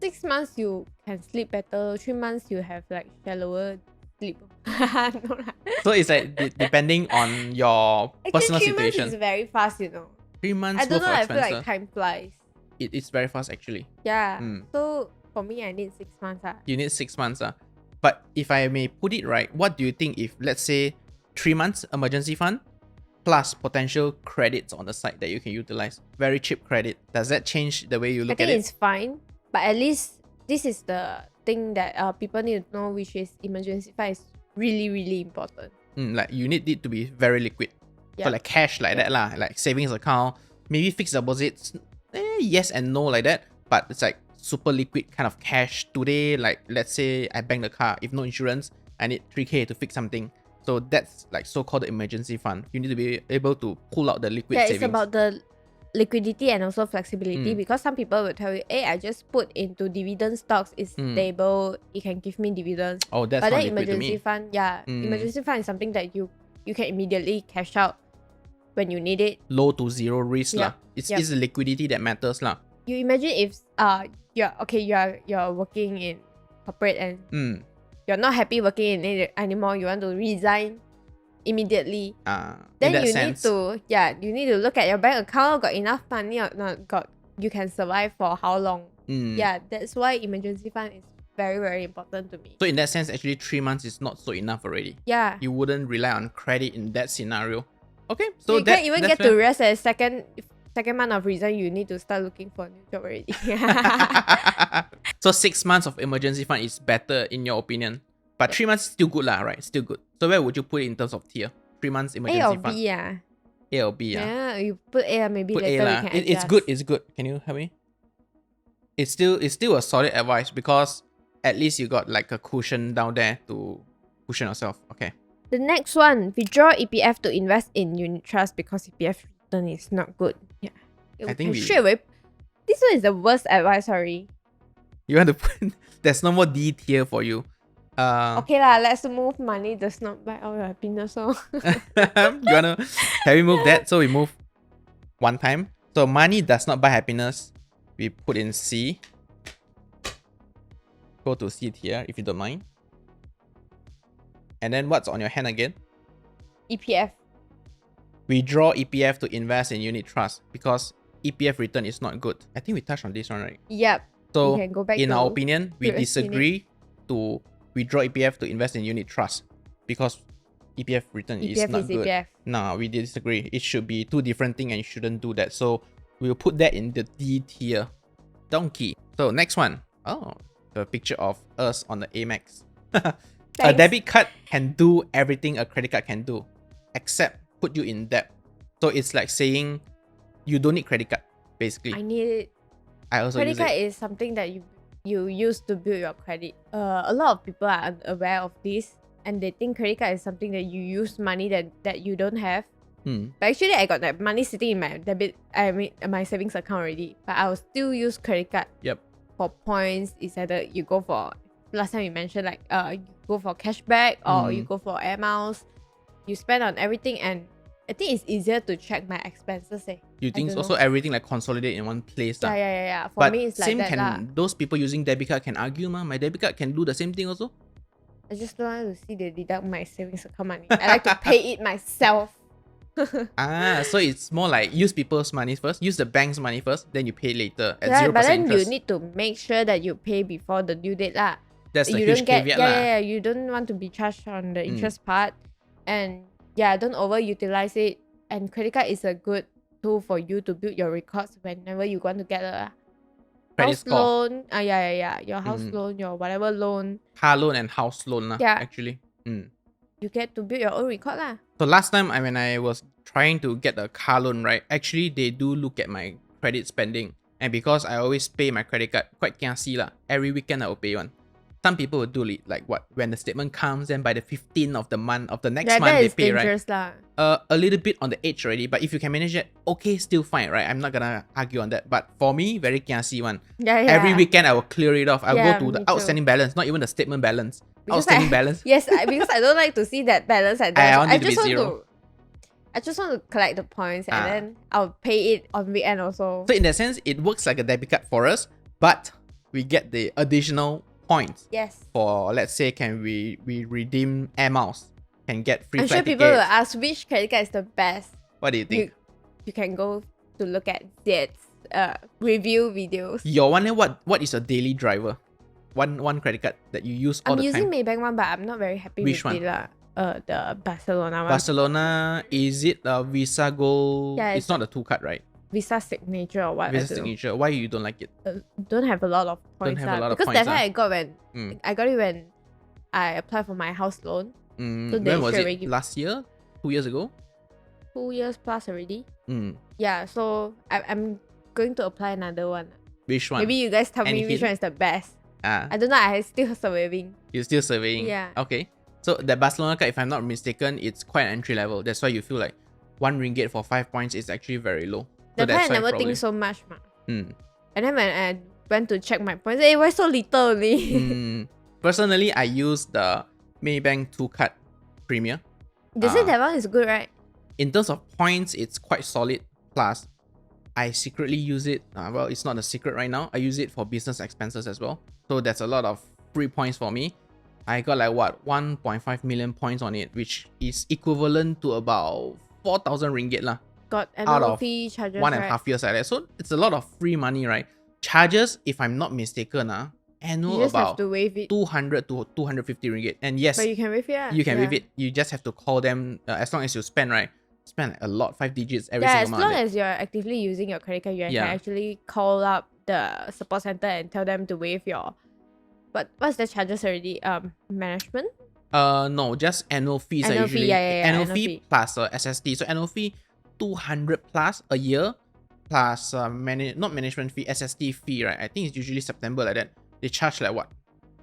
6 months you can sleep better. 3 months you have like shallower sleep. No lah. So it's like depending on your personal 3 months situation. is very fast, you know. 3 months I don't worth know, of I feel like expenses. time flies. It's very fast actually. Yeah. Mm. So for me, I need 6 months. You need 6 months. But if I may put it right, what do you think if, let's say, 3 months emergency fund plus potential credits on the side that you can utilize? Very cheap credit. Does that change the way you I look at think it? it's fine. But at least this is the thing that people need to know, which is emergency fund is really, really important. Like you need it to be very liquid. So Yeah. like cash like that lah, like savings account, maybe fixed deposits, yes and no like that. But it's like super liquid kind of cash. Today, like let's say I bank the car, if no insurance, I need 3K to fix something. So that's like so-called emergency fund. You need to be able to pull out the liquid Yeah, savings. it's about the liquidity and also flexibility, because some people will tell you, hey, I just put into dividend stocks, it's stable, it can give me dividends. Oh, that's But not then liquid to emergency me. fund, emergency fund is something that you can immediately cash out when you need it. Low to zero risk Yep. lah. It's the liquidity that matters lah. You imagine if you're working in corporate and you're not happy working in it anymore, you want to resign immediately. In Then that you sense, you need to look at your bank account, got enough money or not, you can survive for how long. Yeah, that's why emergency fund is very, very important to me. So in that sense, actually 3 months is not so enough already. Yeah. You wouldn't rely on credit in that scenario. Okay, so you that, can't even that's get to fair. rest at second month of resign, you need to start looking for a new job already. So 6 months of emergency fund is better in your opinion. But 3 months still good lah, right? Still good. So where would you put it in terms of tier? 3 months emergency A or fund. B, yeah. A or B, yeah. Yeah, you put A, maybe Put A later lah. we can It's adjust. good, it's good. Can you help me? It's still a solid advice because at least you got like a cushion down there to cushion yourself. Okay. The next one, withdraw EPF to invest in unit trust because EPF return is not good. Yeah. I think we- straight away. This one is the worst advice, sorry. You want to put there's no more D tier for you. Okay lah, let's move money does not buy all your happiness. So You wanna can we move that? So we move one time. So money does not buy happiness. We put in C. Go to C tier if you don't mind. And then what's on your hand again? EPF. Withdraw EPF to invest in unit trust because EPF return is not good. I think we touched on this one, right? Yep. So We can go back in our to opinion, we previous disagree to withdraw EPF to invest in unit trust because EPF return is EPF not is good. EPF. No, we disagree. It should be two different things and you shouldn't do that. So we'll put that in the D tier. Donkey. So next one. Oh, the picture of us on the Amex. A Thanks. debit card can do everything a credit card can do, except put you in debt. So it's like saying you don't need credit card, basically. I need it. I also Credit use card it. is something that you use to build your credit. A lot of people are unaware of this and they think credit card is something that you use money that you don't have. But actually, I got that money sitting in my savings account already. But I will still use credit card. Yep. For points, it's either you go for, last time you mentioned like you go for cashback or you go for air miles. You spend on everything, and I think it's easier to check my expenses. You think don't also know. everything like consolidate in one place. Yeah. For But me, it's like same that lah. those people using debit card can argue, ma. My debit card can do the same thing also. I just don't want to see they deduct my savings account money. I like to pay it myself. So it's more like use people's money first, use the bank's money first, then you pay later at Yeah, 0% but then interest. you need to make sure that you pay before the due date lah. That's the You huge don't get caveat lah. you don't want to be charged on the interest part, and don't overutilize it. And credit card is a good tool for you to build your records whenever you want to get a Credit house score. loan. Your house loan, your whatever loan, Car loan and house loan lah, Yeah. actually. you get to build your own record lah. So last time when I was trying to get a car loan, right, actually they do look at my credit spending. And because I always pay my credit card, quite kiasi lah. Every weekend I will pay one. Some people will do it like what? When the statement comes, then by the 15th of the month of the next month That they is pay, right? dangerous lah. A little bit on the edge already, but if you can manage it, okay, still fine, right? I'm not gonna argue on that. But for me, very kiasi one. Yeah. Every weekend I will clear it off. I'll Yeah, go to the me too. outstanding balance, not even the statement balance. outstanding balance. Yes, because I don't like to see that balance at I there. want it to be zero. I just want to collect the points and Ah. then I'll pay it on weekend also. So in that sense, it works like a debit card for us, but we get the additional points Yes. for, let's say, can we redeem air miles, can get free I'm flight sure people will tickets. ask which credit card is the best. What do you think? You can go to look at Ziet's review videos. Your one, what is a daily driver? One credit card that you use all I'm the using time. Maybank one, but I'm not very happy Which with one? it lah. The Barcelona one. Barcelona, is it a Visa Gold? Yeah, it's not a 2 card, right? Visa Signature or what? I Visa don't know. Signature. Why you don't like it? Don't have a lot of Don't points have a lah. lot of because points, that time Mm. I got it when I applied for my house loan. So they When was straight it? away give- Last year? 2 years ago? 2 years plus already. Mm. Yeah, so I'm going to apply another one. Which one? Maybe you guys tell Any me which hint? one is the best. Ah, I don't know. I still surviving. you're still surveying. Yeah. Okay. So the Barcelona card, if I'm not mistaken, it's quite entry level. That's why you feel like 1 ringgit for 5 points is actually very low. So That time I that's why never probably. think so much. Ma. Mm. And then when I went to check my points, why so little only? Mm. Personally, I use the Maybank 2 card Premier. They say Ah. that one is good, right? In terms of points, it's quite solid. Plus, I secretly use it. Well, it's not a secret right now. I use it for business expenses as well. So there's a lot of free points for me. I got like what 1.5 million points on it, which is equivalent to about 4,000 ringgit lah. Got Out annual of fee charges, 1.5 right? years like that. So it's a lot of free money, right? Charges, if I'm not mistaken, You annual just have about to waive it. 200 to 250 ringgit. And yes, But you can waive it. Ah. you can yeah. waive it. You just have to call them as long as you spend, right? Spend a lot, 5 digits every Yeah, as single long month. as you're actively using your credit card, you Yeah. can actually call up the support center and tell them to waive your. But what's the charges already? Management. No, just annual fees are Annual fee, usually yeah, annual annual fee fee. plus SST. So annual fee 200 plus a year plus not management fee, SST fee, right? I think it's usually September like that. They charge like what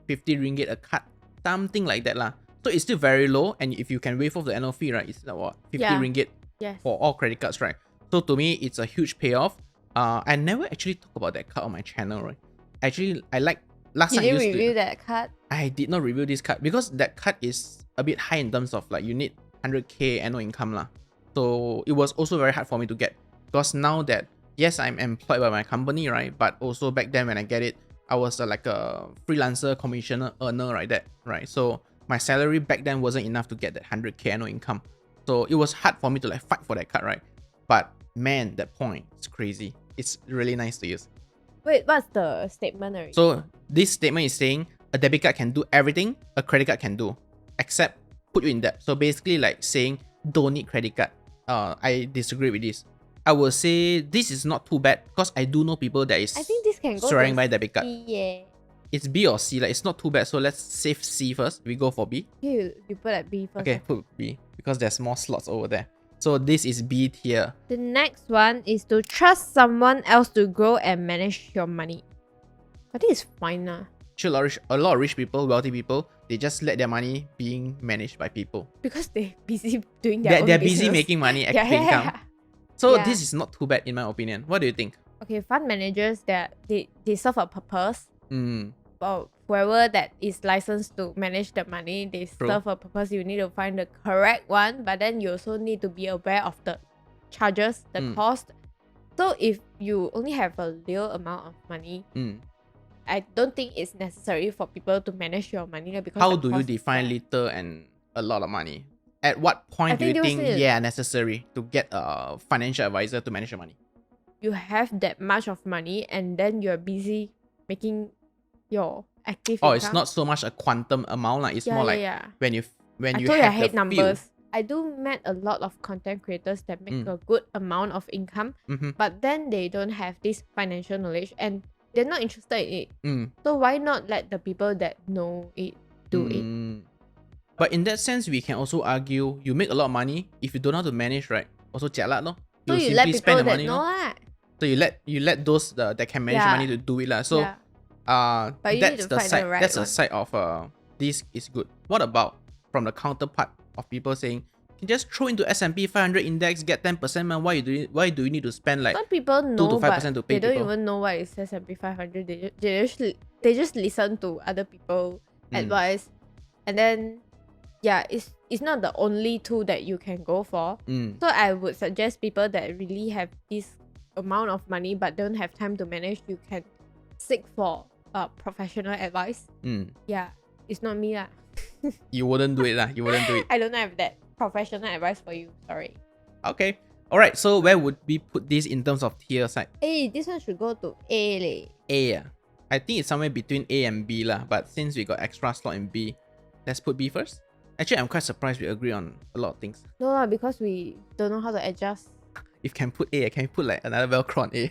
50 ringgit a cut, something like that lah. So it's still very low, and if you can waive off the annual fee, right, it's like what 50 Yeah. ringgit Yes. for all credit cards, right? So to me, it's a huge payoff. I never actually talk about that card on my channel, right? Actually, I like last You time I didn't used to. review that card. I did not review this card because that card is a bit high in terms of like you need 100k annual income lah. So it was also very hard for me to get because now that yes, I'm employed by my company, right? But also back then when I get it, I was like a freelancer commissioner earner, right? So my salary back then wasn't enough to get that 100k annual income. So it was hard for me to like fight for that card, right? But man, that point is crazy. It's really nice to use. Wait, what's the statement already? So this statement is saying a debit card can do everything a credit card can do, except put you in debt. So basically like saying don't need credit card. I disagree with this. I will say this is not too bad because I do know people that is I think this can go swearing to by debit card. C, yeah. It's B or C, like it's not too bad. So let's save C first. We go for B. You put at B first. Okay, put B because there's more slots over there. So this is B tier. The next one is to trust someone else to grow and manage your money. I think it's fine lah. Actually, a lot of rich people, wealthy people, they just let their money being managed by people. Because they're busy doing their own They're busy business. making money, Yeah, extra yeah, income. yeah. So Yeah. this is not too bad in my opinion. What do you think? Okay, fund managers, they serve a purpose. Mm, But whoever that is licensed to manage the money, they True. serve a purpose. You need to find the correct one, but then you also need to be aware of the charges, the Mm. cost. So if you only have a little amount of money, mm. I don't think it's necessary for people to manage your money lah, because How the do you cost is define there. little and a lot of money? At what point I do you think think, those is- yeah, necessary to get a financial advisor to manage your money? You have that much of money and then you're busy making your active Oh, income. it's not so much a quantum amount, like it's Yeah, more yeah, like yeah. when you I you told you I have hate the numbers. I do met a lot of content creators that make Mm. a good amount of income, Mm-hmm. but then they don't have this financial knowledge and they're not interested in it. Mm. So why not let the people that know it do it? Mm. But in that sense, we can also argue you make a lot of money if you don't know how to manage, right? Also jialat lor. So you let people that know lah. So you let those that can manage Yeah. money to do it lah. So Yeah. But you need that's to the find side. the right That's a one. side of this is good. What about from the counterpart of people saying you can just throw into S&P 500 index, get 10%, man. Why do you need to spend like Some people know, 5% but to pay they don't people. even know what is S&P 500. They just listen to other people Mm. advice. And then, yeah, it's not the only tool that you can go for. Mm. So I would suggest people that really have this amount of money but don't have time to manage, you can seek for professional advice. Mm. Yeah, it's not me lah. You wouldn't do it lah. You wouldn't do it. I don't have that professional advice for you. Sorry. Okay. Alright, so where would we put this in terms of tier side? Hey, this one should go to A leh. A. I think it's somewhere between A and B lah. But since we got extra slot in B, let's put B first. Actually, I'm quite surprised we agree on a lot of things. No lah, because we don't know how to adjust. If can put A, I can put like another Velcro on A.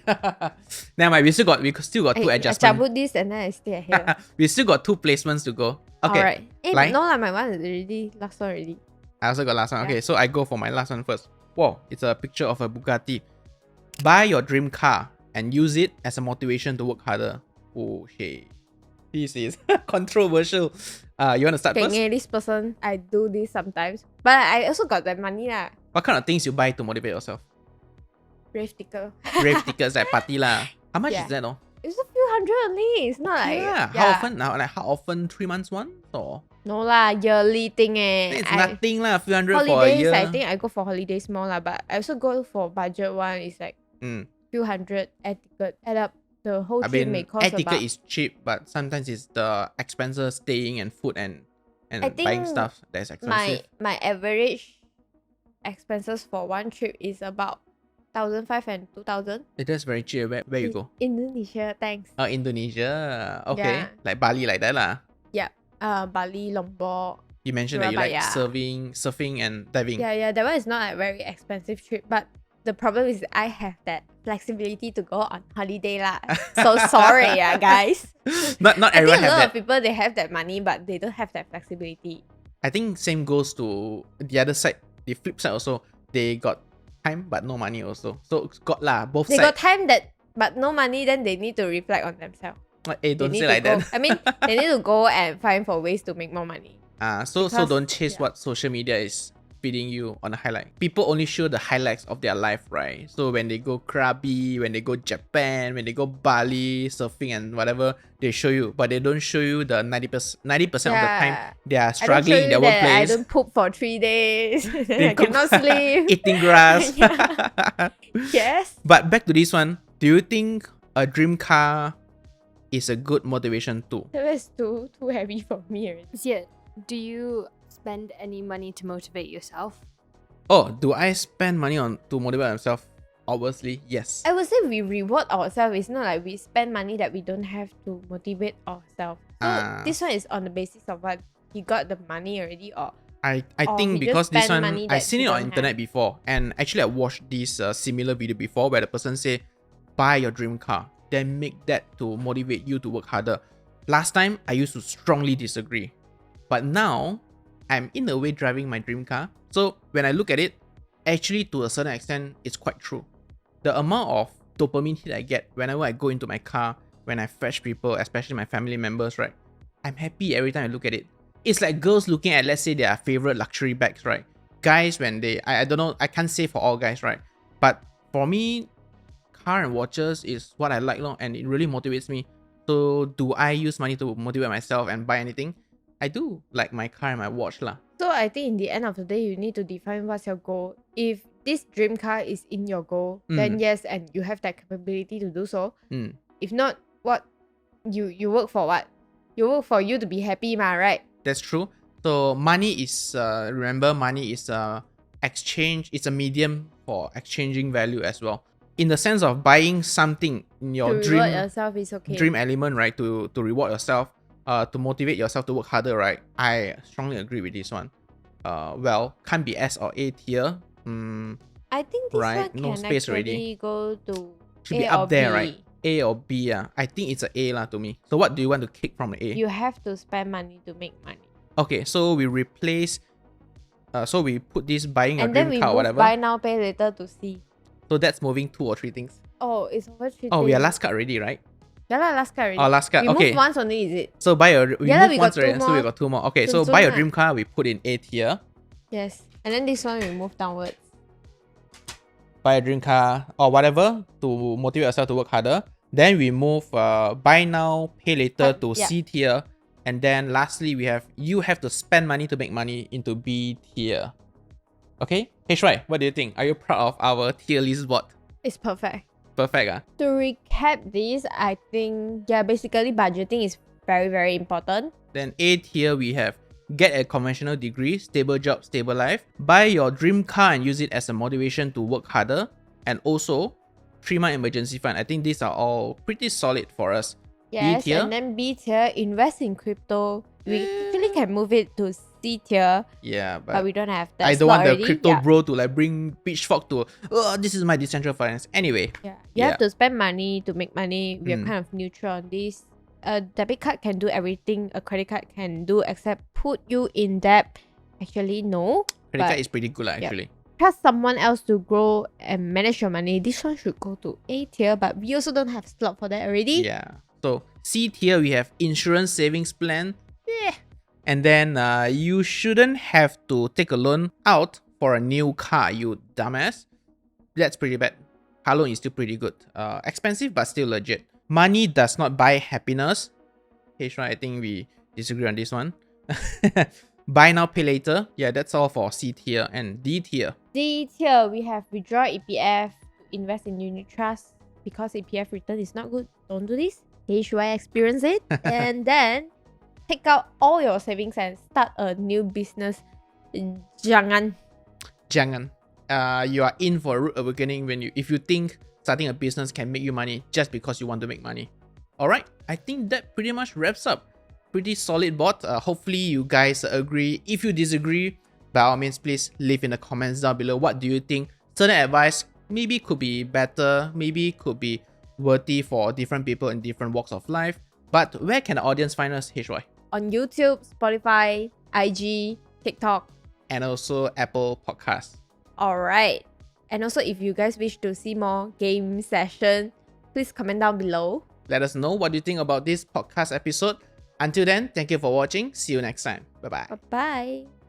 Never mind, we still got two I adjustments. cabut this and then I stay at here. We still got 2 placements to go. Okay. Alright. Hey, Line? no lah, my one is already last one already. I also got last one. Yeah. Okay, so I go for my last one first. Whoa, it's a picture of a Bugatti. Buy your dream car and use it as a motivation to work harder. Oh, shit. This is controversial. You want to start first? This person, I do this sometimes. But I also got that money lah. What kind of things you buy to motivate yourself? Rave sticker. Rave tickets like party lah. How much Yeah. is that, no? It's a few hundred only. It's not like... Yeah. How often? Now, like how often? 3 months once? Or No lah, yearly thing eh. it's nothing lah. A few hundred for a Holidays, year. I think I go for holidays more lah. But I also go for budget one. It's like few hundred air ticket. Add up, the whole I trip mean, may cost air ticket about... is cheap, but sometimes it's the expenses, staying and food and I buying think stuff that's expensive. my average expenses for one trip is about 1,500 and 2,000. That's very cheap. Where you go? Indonesia, thanks. Indonesia. Okay. Yeah. Like Bali like that lah. Yeah. Bali, Lombok. You mentioned that you like Surabaya. surfing and diving. Yeah, that one is not a very expensive trip, but the problem is I have that flexibility to go on holiday lah. So sorry, guys. Not I think everyone a has lot that. of people, they have that money, but they don't have that flexibility. I think same goes to the other side. The flip side also. They got time but no money also. So got lah, both They sides. got time but no money, then they need to reflect on themselves. Hey, don't They say need like to go, that. I mean, they need to go and find for ways to make more money. So Because- don't chase yeah. what social media is feeding you on a highlight. People only show the highlights of their life, right? So when they go Krabi, when they go Japan, when they go Bali, surfing and whatever, they show you. But they don't show you the 90% of the time Yeah. they are I don't show struggling in you their that I workplace. don't poop for 3 days. They I cannot sleep. Eating grass. Yes. But back to this one, do you think a dream car is a good motivation too? That was too heavy for me already. Ziet, do you spend any money to motivate yourself? Oh, do I spend money to motivate myself? Obviously, yes. I would say we reward ourselves. It's not like we spend money that we don't have to motivate ourselves. So this one is on the basis of what he got the money already, or I Or think he because just this spend one, money I that seen he it on don't internet have. before, and actually I watched this similar video before where the person say, buy your dream car, then make that to motivate you to work harder. Last time, I used to strongly disagree. But now, I'm in a way driving my dream car. So when I look at it, actually to a certain extent, it's quite true. The amount of dopamine hit I get whenever I go into my car, when I fetch people, especially my family members, right? I'm happy every time I look at it. It's like girls looking at, let's say, their favorite luxury bags, right? Guys, when they, I don't know, I can't say for all guys, right? But for me, car and watches is what I like, and it really motivates me. So do I use money to motivate myself and buy anything? I do, like my car and my watch lah. so I think in the end of the day, you need to define what's your goal. If this dream car is in your goal, then yes, and you have that capability to do so. If not, what you work for what? You work for you to be happy, right? That's true. So money is, remember, money is exchange. It's a medium for exchanging value as well. In the sense of buying something in your to reward yourself is okay. dream element, right? To reward yourself, to motivate yourself to work harder, right? I strongly agree with this one. Well, can't be S or A tier. I think this Right, one no can space already. actually go to Should A be or up there, B. right? A or B, I think it's a A lah to me. So what do you want to kick from the A? You have to spend money to make money. Okay, so we replace. So we put this buying a And then dream we car or move whatever. buy now, pay later to C. So that's moving 2 or 3 things. Oh, it's over 3 Oh, we are days. last card already, right? Yeah lah, last card already. Oh, last card. We Okay. move once only, is it? So buy a we Yeah lah, moved we once got 2 already, so we more. got 2 more. Okay, so Soon buy a lah. dream car, we put in A tier. Yes. And then this one we move downwards. Buy a dream car or whatever to motivate yourself to work harder. Then we move buy now, pay later to Yeah. C tier. And then lastly, we have you have to spend money to make money into B tier. Okay, hey Shuai, what do you think? Are you proud of our tier list board? It's perfect. Perfect, ah. To recap this, I think, yeah, basically budgeting is very, very important. Then A tier, we have get a conventional degree, stable job, stable life, buy your dream car and use it as a motivation to work harder, and also 3-month emergency fund. I think these are all pretty solid for us. Yes, B tier, and then B tier, invest in crypto. We actually can move it to C tier, yeah, but but we don't have that I don't slot want the already. crypto Yeah. bro to like bring pitchfork to, oh, this is my decentralized finance. Anyway, Yeah, you Yeah. have to spend money to make money. We are Mm. kind of neutral on this. A debit card can do everything a credit card can do except put you in debt. Actually, no. credit But card is pretty good, yeah. actually. Trust someone else to grow and manage your money. This one should go to A tier, but we also don't have slot for that already. Yeah. So C tier, we have insurance savings plan. Yeah. And then you shouldn't have to take a loan out for a new car, you dumbass. That's pretty bad. Car loan is still pretty good. Expensive, but still legit. Money does not buy happiness. Hey, Shuai, I think we disagree on this one. Buy now, pay later. Yeah, that's all for C tier and D tier. D tier, we have withdraw EPF to invest in unit trust because EPF return is not good. Don't do this. Hey, should I experience it? And then take out all your savings and start a new business. Jangan. Jangan. You are in for a rude awakening if you think starting a business can make you money just because you want to make money. Alright, I think that pretty much wraps up. Pretty solid board. Hopefully you guys agree. If you disagree, by all means, please leave in the comments down below. What do you think? Certain advice maybe could be better, maybe could be worthy for different people in different walks of life. But where can the audience find us, Roy? On YouTube, Spotify, IG, TikTok. And also Apple Podcasts. Alright. And also if you guys wish to see more game session, please comment down below. Let us know what you think about this podcast episode. Until then, thank you for watching. See you next time. Bye-bye. Bye-bye.